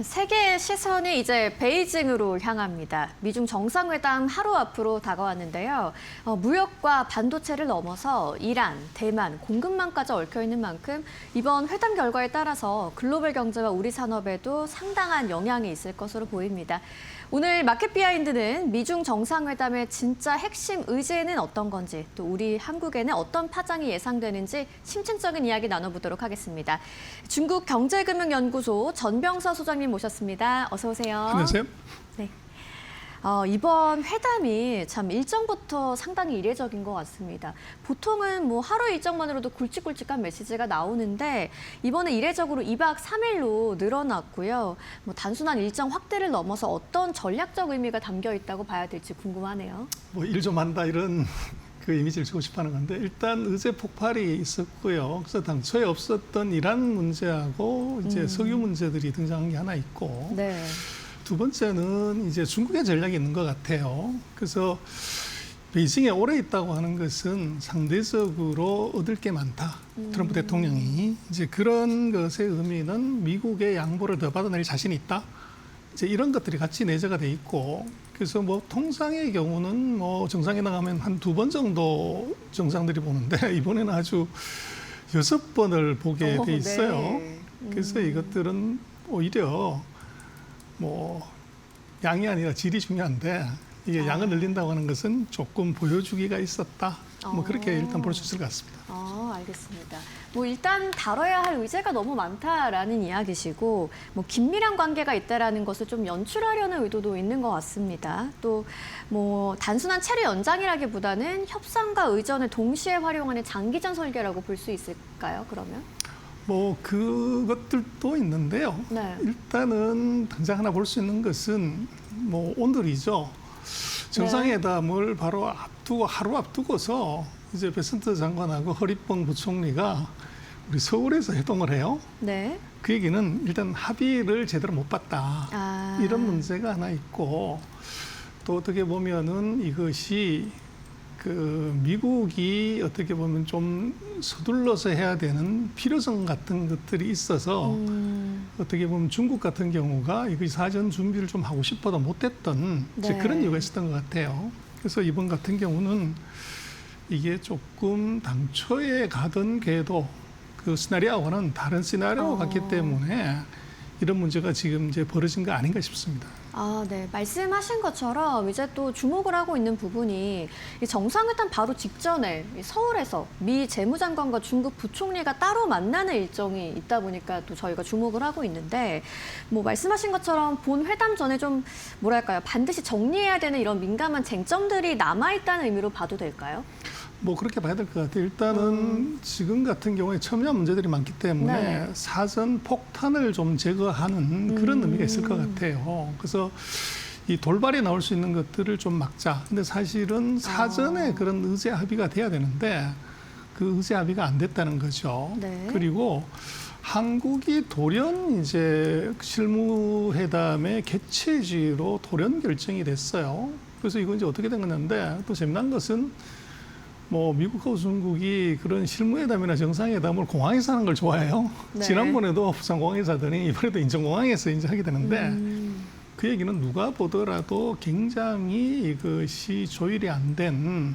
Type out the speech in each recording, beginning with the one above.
세계의 시선이 이제 베이징으로 향합니다. 미중 정상회담 하루 앞으로 다가왔는데요. 무역과 반도체를 넘어서 이란, 대만, 공급망까지 얽혀있는 만큼 이번 회담 결과에 따라서 글로벌 경제와 우리 산업에도 상당한 영향이 있을 것으로 보입니다. 오늘 마켓 비하인드는 미중 정상회담의 진짜 핵심 의제는 어떤 건지, 또 우리 한국에는 어떤 파장이 예상되는지 심층적인 이야기 나눠보도록 하겠습니다. 중국 경제금융연구소 전병서 소장님 모셨습니다. 어서 오세요. 안녕하세요. 네. 이번 회담이 참 일정부터 상당히 이례적인 것 같습니다. 보통은 뭐 하루 일정만으로도 굵직굵직한 메시지가 나오는데 이번에 이례적으로 2박 3일로 늘어났고요. 뭐 단순한 일정 확대를 넘어서 어떤 전략적 의미가 담겨 있다고 봐야 될지 궁금하네요. 뭐 일 좀 한다 이런 그 이미지를 주고 싶어하는 건데 일단 의제 폭발이 있었고요. 그래서 당초에 없었던 이란 문제하고 이제 석유 문제들이 등장한 게 하나 있고. 네. 두 번째는 이제 중국의 전략이 있는 것 같아요. 그래서 베이징에 오래 있다고 하는 것은 상대적으로 얻을 게 많다. 트럼프 대통령이 이제 그런 것의 의미는 미국의 양보를 더 받아낼 자신이 있다. 이제 이런 것들이 같이 내재가 돼 있고, 그래서 뭐 통상의 경우는 뭐 정상회담 하면 한 2번 정도 정상들이 보는데 이번에는 아주 6번을 보게 돼 있어요. 네. 그래서 이것들은 오히려 뭐 양이 아니라 질이 중요한데 이게 양을 늘린다고 하는 것은 조금 보여주기가 있었다. 뭐 그렇게 일단 볼 수 있을 것 같습니다. 알겠습니다. 뭐 일단 다뤄야 할 의제가 너무 많다라는 이야기시고, 뭐 긴밀한 관계가 있다라는 것을 좀 연출하려는 의도도 있는 것 같습니다. 또 뭐 단순한 체류 연장이라기보다는 협상과 의전을 동시에 활용하는 장기전 설계라고 볼 수 있을까요? 그러면? 뭐 그것들도 있는데요. 네. 일단은 당장 하나 볼 수 있는 것은 뭐 오늘이죠. 정상회담을 바로 앞두고 하루 앞두고서 이제 베센트 장관하고 허리뽕 부총리가 우리 서울에서 회동을 해요. 네. 그 얘기는 일단 합의를 제대로 못 봤다. 이런 문제가 하나 있고, 또 어떻게 보면은 이것이 그 미국이 어떻게 보면 좀 서둘러서 해야 되는 필요성 같은 것들이 있어서 어떻게 보면 중국 같은 경우가 이거 사전 준비를 좀 하고 싶어도 못했던 이제 네. 그런 이유가 있었던 것 같아요. 그래서 이번 같은 경우는 이게 조금 당초에 가던 궤도 그 시나리오와는 다른 시나리오가 같기 때문에 이런 문제가 지금 이제 벌어진 거 아닌가 싶습니다. 네. 말씀하신 것처럼 이제 또 주목을 하고 있는 부분이 이 정상회담 바로 직전에 이 서울에서 미 재무장관과 중국 부총리가 따로 만나는 일정이 있다 보니까 또 저희가 주목을 하고 있는데, 뭐 말씀하신 것처럼 본 회담 전에 좀 뭐랄까요, 반드시 정리해야 되는 이런 민감한 쟁점들이 남아있다는 의미로 봐도 될까요? 뭐 그렇게 봐야 될 것 같아요. 일단은 지금 같은 경우에 첨예한 문제들이 많기 때문에 네. 사전 폭탄을 좀 제거하는 그런 의미가 있을 것 같아요. 그래서 이 돌발이 나올 수 있는 것들을 좀 막자. 근데 사실은 사전에 그런 의제 합의가 돼야 되는데 그 의제 합의가 안 됐다는 거죠. 네. 그리고 한국이 돌연 이제 실무회담의 개최지로 돌연 결정이 됐어요. 그래서 이건 이제 어떻게 된 건데, 또 재미난 것은 뭐 미국하고 중국이 그런 실무회담이나 정상회담을 공항에서 하는 걸 좋아해요. 네. 지난번에도 부산공항에서 하더니 이번에도 인천공항에서 이제 하게 되는데 그 얘기는 누가 보더라도 굉장히 이것이 조율이 안 된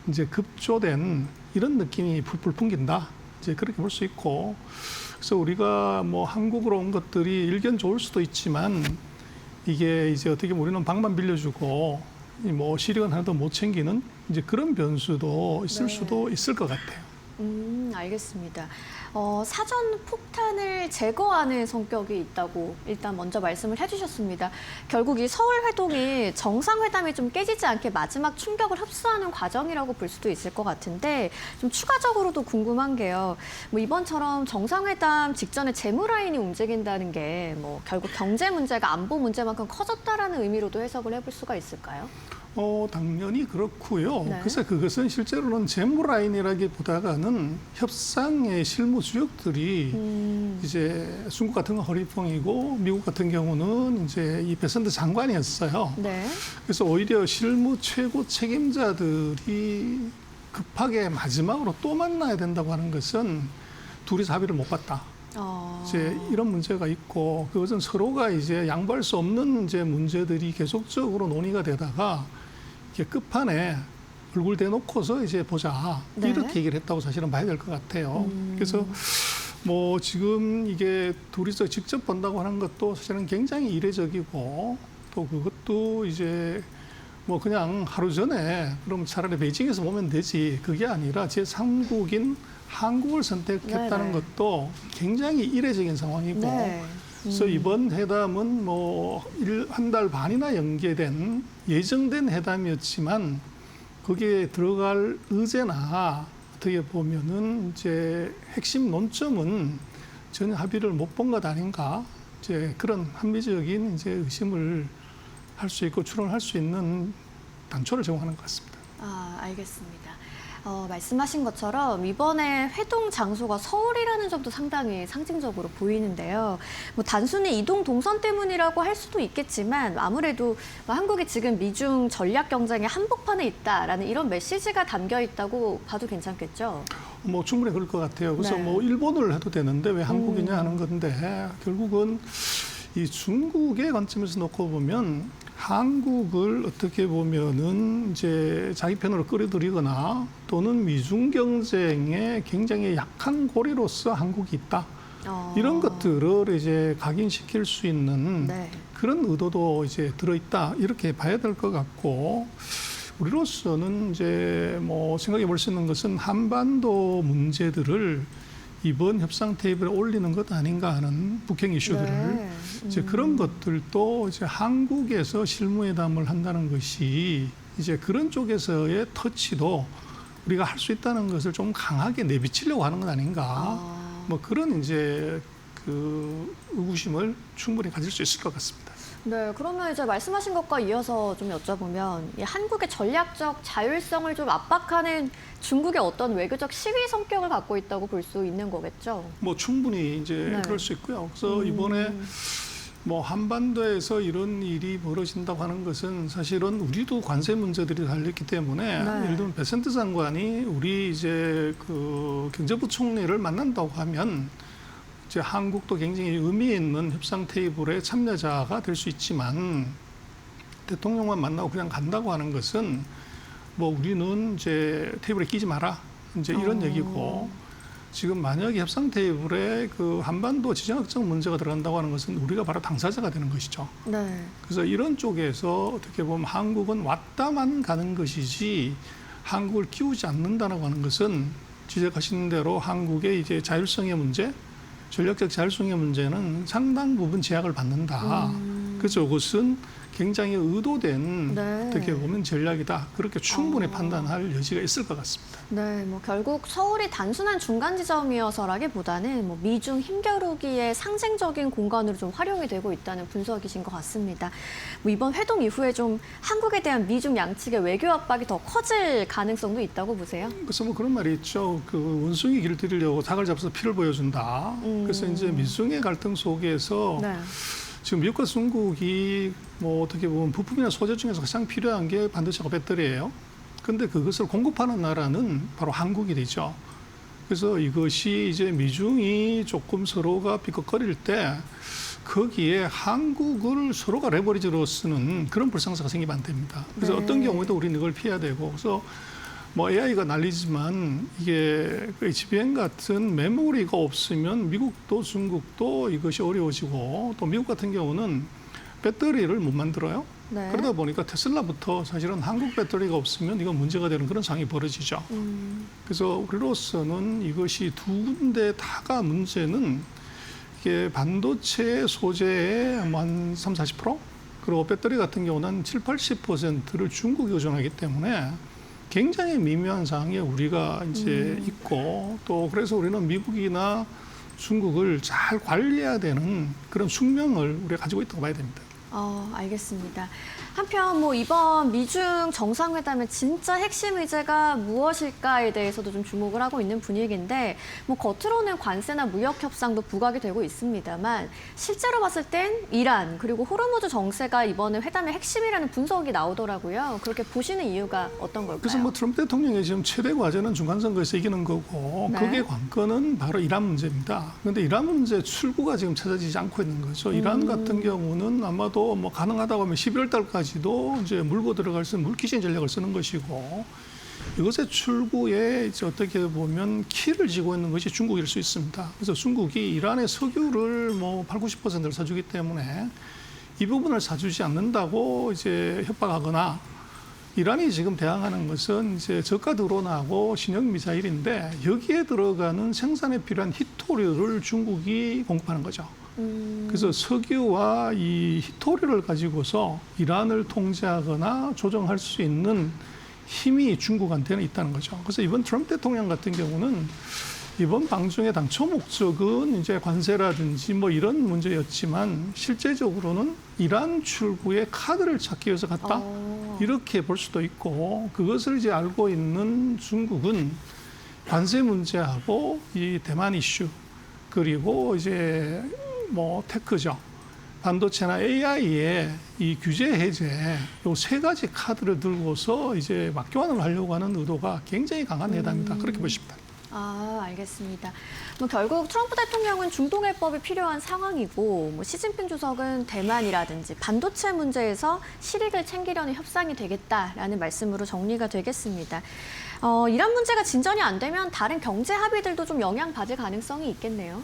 이제 급조된 이런 느낌이 풀풀 풍긴다. 이제 그렇게 볼 수 있고, 그래서 우리가 뭐 한국으로 온 것들이 일견 좋을 수도 있지만 이게 이제 어떻게 보면 우리는 방만 빌려주고 뭐 시력은 하나도 못 챙기는 이제 그런 변수도 있을 수도 있을 것 같아요. 알겠습니다. 사전 폭탄을 제거하는 성격이 있다고 일단 먼저 말씀을 해주셨습니다. 결국 이 서울 회동이 정상회담이 좀 깨지지 않게 마지막 충격을 흡수하는 과정이라고 볼 수도 있을 것 같은데, 좀 추가적으로도 궁금한 게요. 뭐 이번처럼 정상회담 직전에 재무 라인이 움직인다는 게 뭐 결국 경제 문제가 안보 문제만큼 커졌다라는 의미로도 해석을 해볼 수가 있을까요? 당연히 그렇고요. 네. 그래서 그것은 실제로는 재무 라인이라기보다는 협상의 실무 주역들이 이제 중국 같은 건 허리뽕이고 미국 같은 경우는 이제 이 베센트 장관이었어요. 네. 그래서 오히려 실무 최고 책임자들이 급하게 마지막으로 또 만나야 된다고 하는 것은 둘이서 합의를 못 봤다. 이제 이런 문제가 있고 그것은 서로가 이제 양보할 수 없는 이제 문제들이 계속적으로 논의가 되다가 이게 끝판에 얼굴 대놓고서 이제 보자 네. 이렇게 얘기를 했다고 사실은 봐야 될 것 같아요. 그래서 뭐 지금 이게 둘이서 직접 본다고 하는 것도 사실은 굉장히 이례적이고 또 그것도 이제 뭐 그냥 하루 전에 그럼 차라리 베이징에서 보면 되지 그게 아니라 제3국인 한국을 선택했다는 네네. 것도 굉장히 이례적인 상황이고 네. 그래서 이번 회담은 뭐 한 달 반이나 연계된 예정된 회담이었지만 거기에 들어갈 의제나 어떻게 보면은 이제 핵심 논점은 전혀 합의를 못 본 것 아닌가 이제 그런 합리적인 이제 의심을 할 수 있고 추론할 수 있는 단초를 제공하는 것 같습니다. 알겠습니다. 말씀하신 것처럼 이번에 회동 장소가 서울이라는 점도 상당히 상징적으로 보이는데요. 뭐 단순히 이동 동선 때문이라고 할 수도 있겠지만 아무래도 뭐 한국이 지금 미중 전략 경쟁의 한복판에 있다라는 이런 메시지가 담겨 있다고 봐도 괜찮겠죠. 뭐 충분히 그럴 것 같아요. 그래서 네. 뭐 일본을 해도 되는데 왜 한국이냐 하는 건데 결국은 이 중국의 관점에서 놓고 보면 한국을 어떻게 보면은 이제 자기 편으로 끌어들이거나 또는 미중 경쟁에 굉장히 약한 고리로서 한국이 있다. 이런 것들을 이제 각인시킬 수 있는 네. 그런 의도도 이제 들어있다. 이렇게 봐야 될 것 같고 우리로서는 이제 뭐 생각해 볼 수 있는 것은 한반도 문제들을 이번 협상 테이블에 올리는 것 아닌가 하는 북핵 이슈들을 네. 이제 그런 것들도 이제 한국에서 실무회담을 한다는 것이 이제 그런 쪽에서의 터치도 우리가 할 수 있다는 것을 좀 강하게 내비치려고 하는 것 아닌가 뭐 그런 이제 그 의구심을 충분히 가질 수 있을 것 같습니다. 네, 그러면 이제 말씀하신 것과 이어서 좀 여쭤보면 이 한국의 전략적 자율성을 좀 압박하는 중국의 어떤 외교적 시위 성격을 갖고 있다고 볼 수 있는 거겠죠? 뭐 충분히 이제 네. 그럴 수 있고요. 그래서 이번에 뭐 한반도에서 이런 일이 벌어진다고 하는 것은 사실은 우리도 관세 문제들이 달렸기 때문에 네. 예를 들면 베센트 장관이 우리 이제 그 경제부총리를 만난다고 하면 이제 한국도 굉장히 의미 있는 협상 테이블에 참여자가 될 수 있지만 대통령만 만나고 그냥 간다고 하는 것은 뭐 우리는 이제 테이블에 끼지 마라 이제 이런 얘기고 지금 만약에 협상 테이블에 그 한반도 지정학적 문제가 들어간다고 하는 것은 우리가 바로 당사자가 되는 것이죠. 네. 그래서 이런 쪽에서 어떻게 보면 한국은 왔다만 가는 것이지 한국을 끼우지 않는다라고 하는 것은 지적하신 대로 한국의 이제 자율성의 문제, 전략적 자율성의 문제는 상당 부분 제약을 받는다. 그래서 그것은 굉장히 의도된 네. 어떻게 보면 전략이다. 그렇게 충분히 판단할 여지가 있을 것 같습니다. 네, 뭐 결국 서울이 단순한 중간 지점이어서라기보다는 뭐 미중 힘겨루기의 상징적인 공간으로 좀 활용이 되고 있다는 분석이신 것 같습니다. 뭐 이번 회동 이후에 좀 한국에 대한 미중 양측의 외교 압박이 더 커질 가능성도 있다고 보세요? 그래서 뭐 그런 말이 있죠. 그 원숭이 길들이려고 닭을 잡아서 피를 보여준다. 그래서 이제 미중의 갈등 속에서 네. 지금 미국과 중국이 뭐 어떻게 보면 부품이나 소재 중에서 가장 필요한 게 반도체와 배터리예요. 근데 그것을 공급하는 나라는 바로 한국이 되죠. 그래서 이것이 이제 미중이 조금 서로가 삐걱거릴 때 거기에 한국을 서로가 레버리지로 쓰는 그런 불상사가 생기면 안 됩니다. 그래서 네. 어떤 경우에도 우리는 이걸 피해야 되고 그래서 뭐 AI가 난리지만 이게 그 HBM 같은 메모리가 없으면 미국도 중국도 이것이 어려워지고 또 미국 같은 경우는 배터리를 못 만들어요. 네. 그러다 보니까 테슬라부터 사실은 한국 배터리가 없으면 이건 문제가 되는 그런 상황이 벌어지죠. 그래서 우리로서는 이것이 두 군데 다가 문제는 이게 반도체 소재의 한 3, 40% 그리고 배터리 같은 경우는 한 7, 80%를 중국에 의존하기 때문에 굉장히 미묘한 상황에 우리가 이제 있고 또 그래서 우리는 미국이나 중국을 잘 관리해야 되는 그런 숙명을 우리가 가지고 있다고 봐야 됩니다. 알겠습니다. 한편 이번 미중 정상회담의 진짜 핵심 의제가 무엇일까에 대해서도 좀 주목을 하고 있는 분위기인데 겉으로는 관세나 무역 협상도 부각이 되고 있습니다만 실제로 봤을 땐 이란 그리고 호르무즈 정세가 이번에 회담의 핵심이라는 분석이 나오더라고요. 그렇게 보시는 이유가 어떤 걸까요? 그래서 트럼프 대통령의 지금 최대 과제는 중간선거에서 이기는 거고 네. 그게 관건은 바로 이란 문제입니다. 그런데 이란 문제 출구가 지금 찾아지지 않고 있는 거죠. 이란 같은 경우는 아마도 가능하다고 하면 11월 달까지도 이제 물고 들어갈 수 있는 물귀신 전략을 쓰는 것이고 이것의 출구에 이제 어떻게 보면 키를 쥐고 있는 것이 중국일 수 있습니다. 그래서 중국이 이란의 석유를 8, 90%를 사주기 때문에 이 부분을 사주지 않는다고 이제 협박하거나 이란이 지금 대항하는 것은 이제 저가 드론하고 신형 미사일인데 여기에 들어가는 생산에 필요한 히토류를 중국이 공급하는 거죠. 그래서 석유와 이 히토류를 가지고서 이란을 통제하거나 조정할 수 있는 힘이 중국한테는 있다는 거죠. 그래서 이번 트럼프 대통령 같은 경우는 이번 방중의 당초 목적은 이제 관세라든지 이런 문제였지만 실제적으로는 이란 출구의 카드를 찾기 위해서 갔다. 이렇게 볼 수도 있고 그것을 이제 알고 있는 중국은 관세 문제하고 이 대만 이슈 그리고 이제 테크죠. 반도체나 AI의 이 규제 해제 요 세 가지 카드를 들고서 이제 맞교환을 하려고 하는 의도가 굉장히 강한 회담이다. 그렇게 보십니다. 알겠습니다. 결국 트럼프 대통령은 중동 해법이 필요한 상황이고 시진핑 주석은 대만이라든지 반도체 문제에서 실익을 챙기려는 협상이 되겠다라는 말씀으로 정리가 되겠습니다. 이란 문제가 진전이 안 되면 다른 경제 합의들도 좀 영향받을 가능성이 있겠네요.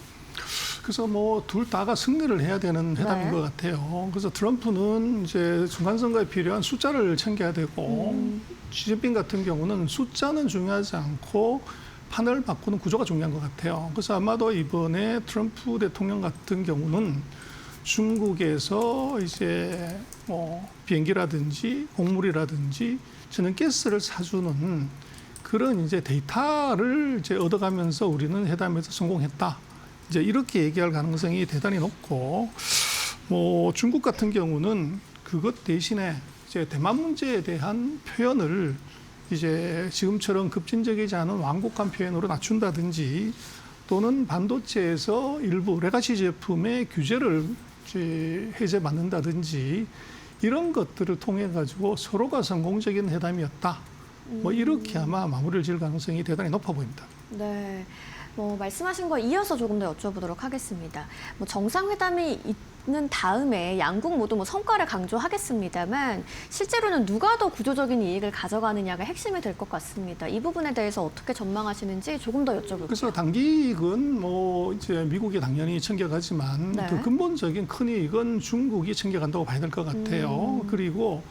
그래서 둘 다가 승리를 해야 되는 회담인 네. 것 같아요. 그래서 트럼프는 이제 중간선거에 필요한 숫자를 챙겨야 되고 시진핑 같은 경우는 숫자는 중요하지 않고 판을 바꾸는 구조가 중요한 것 같아요. 그래서 아마도 이번에 트럼프 대통령 같은 경우는 중국에서 이제 비행기라든지 곡물이라든지 천연가스를 사주는 그런 이제 데이터를 이제 얻어가면서 우리는 회담에서 성공했다. 이제 이렇게 얘기할 가능성이 대단히 높고, 중국 같은 경우는 그것 대신에 이제 대만 문제에 대한 표현을 이제 지금처럼 급진적이지 않은 완곡한 표현으로 낮춘다든지 또는 반도체에서 일부 레가시 제품의 규제를 이제 해제받는다든지 이런 것들을 통해 가지고 서로가 성공적인 회담이었다. 이렇게 아마 마무리를 지을 가능성이 대단히 높아 보입니다. 네. 말씀하신 거 이어서 조금 더 여쭤보도록 하겠습니다. 정상회담이 있는 다음에 양국 모두 성과를 강조하겠습니다만 실제로는 누가 더 구조적인 이익을 가져가느냐가 핵심이 될 것 같습니다. 이 부분에 대해서 어떻게 전망하시는지 조금 더 여쭤볼게요. 그래서 단기 이익은 이제 미국이 당연히 챙겨가지만 네. 더 근본적인 큰 이익은 중국이 챙겨간다고 봐야 될 것 같아요. 그리고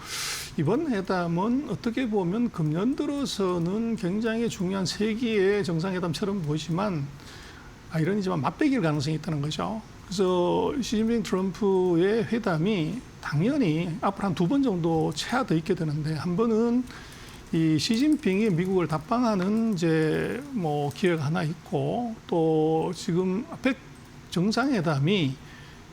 이번 회담은 어떻게 보면 금년 들어서는 굉장히 중요한 세기의 정상회담처럼 보이지만 이런이지만 맞배길 가능성이 있다는 거죠. 그래서 시진핑 트럼프의 회담이 당연히 앞으로 한 2번 정도 최하 더 있게 되는데 한 번은 이 시진핑이 미국을 답방하는 이제 기회가 하나 있고 또 지금 아펙 정상회담이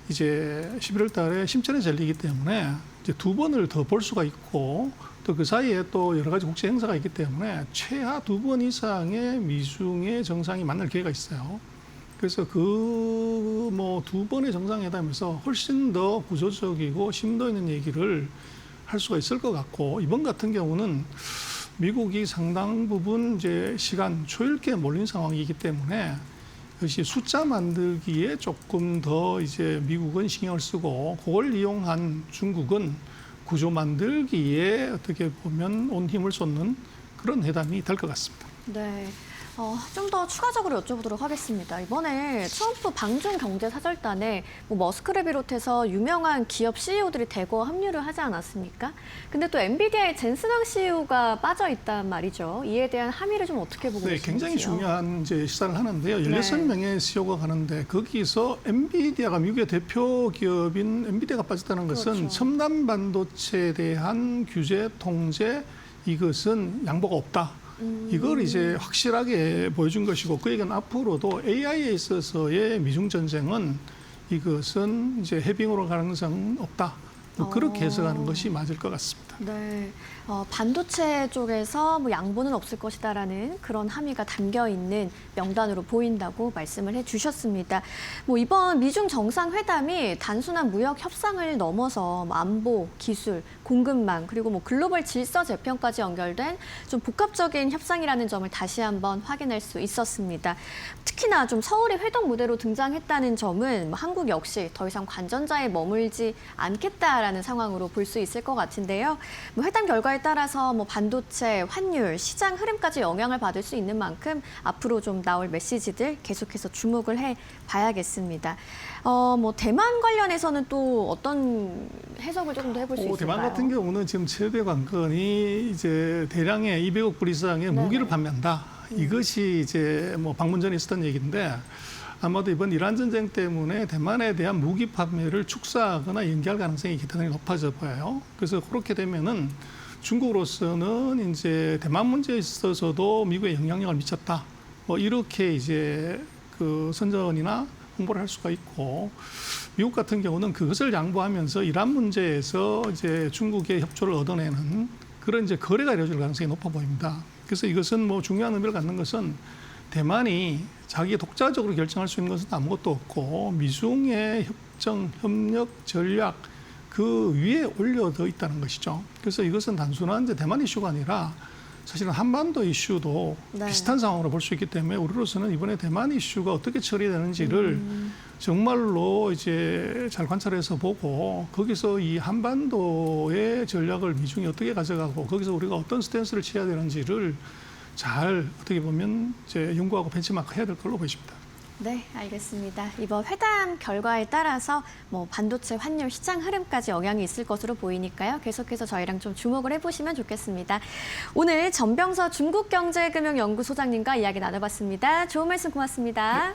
이제 11월 달에 심천에서 열리기 때문에 이제 2번을 더 볼 수가 있고 또 그 사이에 또 여러 가지 국제 행사가 있기 때문에 최하 2번 이상의 미중의 정상이 만날 기회가 있어요. 그래서 그 2번의 정상회담에서 훨씬 더 구조적이고 심도 있는 얘기를 할 수가 있을 것 같고 이번 같은 경우는 미국이 상당 부분 이제 시간 초읽기에 몰린 상황이기 때문에 역시 숫자 만들기에 조금 더 이제 미국은 신경을 쓰고 그걸 이용한 중국은 구조 만들기에 어떻게 보면 온 힘을 쏟는 그런 회담이 될 것 같습니다. 네. 좀 더 추가적으로 여쭤보도록 하겠습니다. 이번에 트럼프 방중 경제 사절단에 머스크를 비롯해서 유명한 기업 CEO들이 대거 합류를 하지 않았습니까? 근데 또 엔비디아의 젠슨왕 CEO가 빠져 있단 말이죠. 이에 대한 함의를 좀 어떻게 보고 계시는지요? 굉장히 중요한 이제 시사를 하는데요. 16명의 CEO가 가는데 거기서 엔비디아가 미국의 대표 기업인 엔비디아가 빠졌다는 것은 그렇죠. 첨단 반도체에 대한 규제 통제 이것은 양보가 없다. 이걸 이제 확실하게 보여준 것이고 그 얘기는 앞으로도 AI에 있어서의 미중 전쟁은 이것은 이제 해빙으로 가능성은 없다. 뭐 그렇게 해석하는 것이 맞을 것 같습니다. 네, 반도체 쪽에서 뭐 양보는 없을 것이다라는 그런 함의가 담겨 있는 명단으로 보인다고 말씀을 해주셨습니다. 뭐 이번 미중 정상회담이 단순한 무역 협상을 넘어서 뭐 안보, 기술, 공급망 그리고 뭐 글로벌 질서 재편까지 연결된 좀 복합적인 협상이라는 점을 다시 한번 확인할 수 있었습니다. 특히나 좀 서울의 회동 무대로 등장했다는 점은 뭐 한국 역시 더 이상 관전자에 머물지 않겠다라는 상황으로 볼 수 있을 것 같은데요. 뭐 회담 결과에 따라서 뭐 반도체, 환율, 시장 흐름까지 영향을 받을 수 있는 만큼 앞으로 좀 나올 메시지들 계속해서 주목을 해 봐야겠습니다. 뭐 대만 관련해서는 또 어떤 해석을 조금 더 해볼 수 있을까요? 대만 같은 경우는 지금 최대 관건이 이제 대량의 200억 불 이상의 무기를 판매한다. 이것이 이제 뭐 방문 전에 있었던 얘기인데 아마도 이번 이란 전쟁 때문에 대만에 대한 무기 판매를 축소하거나 연기할 가능성이 대단히 높아져 보여요. 그래서 그렇게 되면은 중국으로서는 이제 대만 문제에 있어서도 미국에 영향력을 미쳤다. 뭐 이렇게 이제 그 선전이나 홍보를 할 수가 있고 미국 같은 경우는 그것을 양보하면서 이란 문제에서 이제 중국의 협조를 얻어내는 그런 이제 거래가 이루어질 가능성이 높아 보입니다. 그래서 이것은 뭐 중요한 의미를 갖는 것은 대만이 자기가 독자적으로 결정할 수 있는 것은 아무것도 없고 미중의 협정, 협력, 전략 그 위에 올려져 있다는 것이죠. 그래서 이것은 단순한 이제 대만 이슈가 아니라 사실은 한반도 이슈도 비슷한 상황으로 볼 수 있기 때문에 우리로서는 이번에 대만 이슈가 어떻게 처리되는지를 정말로 이제 잘 관찰해서 보고 거기서 이 한반도의 전략을 미중이 어떻게 가져가고 거기서 우리가 어떤 스탠스를 취해야 되는지를 잘 어떻게 보면 이제 연구하고 벤치마크 해야 될 걸로 보입니다. 네, 알겠습니다. 이번 회담 결과에 따라서 뭐 반도체, 환율, 시장 흐름까지 영향이 있을 것으로 보이니까요. 계속해서 저희랑 좀 주목을 해보시면 좋겠습니다. 오늘 전병서 중국경제금융연구소장님과 이야기 나눠봤습니다. 좋은 말씀 고맙습니다. 네.